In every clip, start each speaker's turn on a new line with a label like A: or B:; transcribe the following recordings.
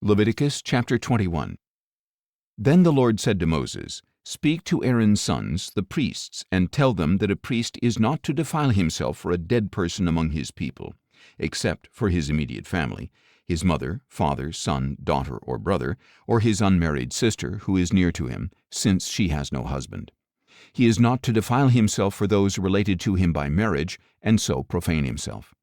A: Leviticus chapter 21. Then the Lord said to Moses, "Speak to Aaron's sons, the priests, and tell them that a priest is not to defile himself for a dead person among his people, except for his immediate family, his mother, father, son, daughter, or brother, or his unmarried sister who is near to him, since she has no husband. He is not to defile himself for those related to him by marriage, and so profane himself.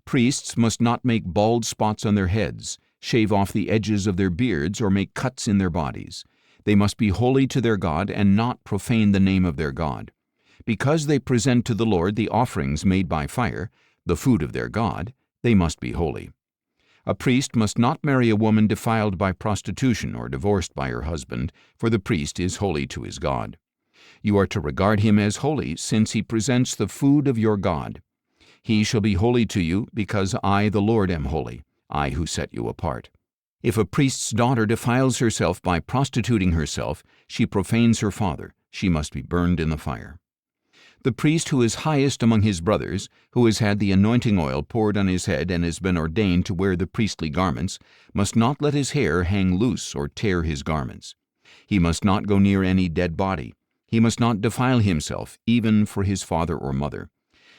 A: Priests must not make bald spots on their heads, shave off the edges of their beards, or make cuts in their bodies. They must be holy to their God and not profane the name of their God. Because they present to the Lord the offerings made by fire, the food of their God, they must be holy. A priest must not marry a woman defiled by prostitution or divorced by her husband, for the priest is holy to his God. You are to regard him as holy, since he presents the food of your God. He shall be holy to you, because I, the Lord, am holy, I who set you apart. If a priest's daughter defiles herself by prostituting herself, she profanes her father. She must be burned in the fire. The priest who is highest among his brothers, who has had the anointing oil poured on his head and has been ordained to wear the priestly garments, must not let his hair hang loose or tear his garments. He must not go near any dead body. He must not defile himself, even for his father or mother.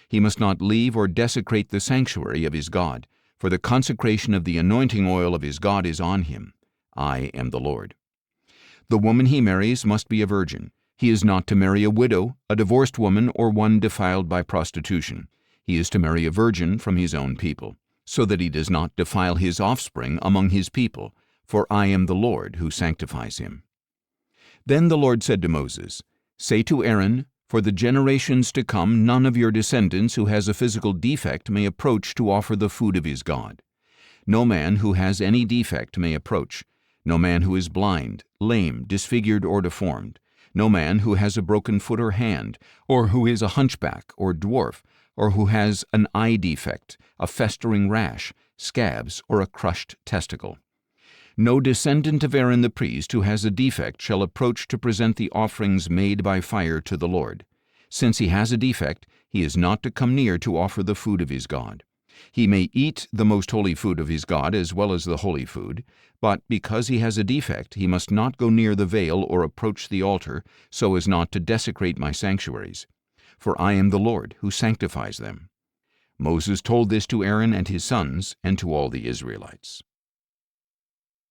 A: He must not leave or desecrate the sanctuary of his God, for the consecration of the anointing oil of his God is on him. I am the Lord. The woman he marries must be a virgin. He is not to marry a widow, a divorced woman, or one defiled by prostitution. He is to marry a virgin from his own people, so that he does not defile his offspring among his people, for I am the Lord who sanctifies him. Then the Lord said to Moses, "Say to Aaron, for the generations to come, none of your descendants who has a physical defect may approach to offer the food of his God. No man who has any defect may approach. No man who is blind, lame, disfigured, or deformed. No man who has a broken foot or hand, or who is a hunchback or dwarf, or who has an eye defect, a festering rash, scabs, or a crushed testicle. No descendant of Aaron the priest who has a defect shall approach to present the offerings made by fire to the Lord. Since he has a defect, he is not to come near to offer the food of his God. He may eat the most holy food of his God as well as the holy food, but because he has a defect, he must not go near the veil or approach the altar, so as not to desecrate my sanctuaries. For I am the Lord who sanctifies them." Moses told this to Aaron and his sons and to all the Israelites.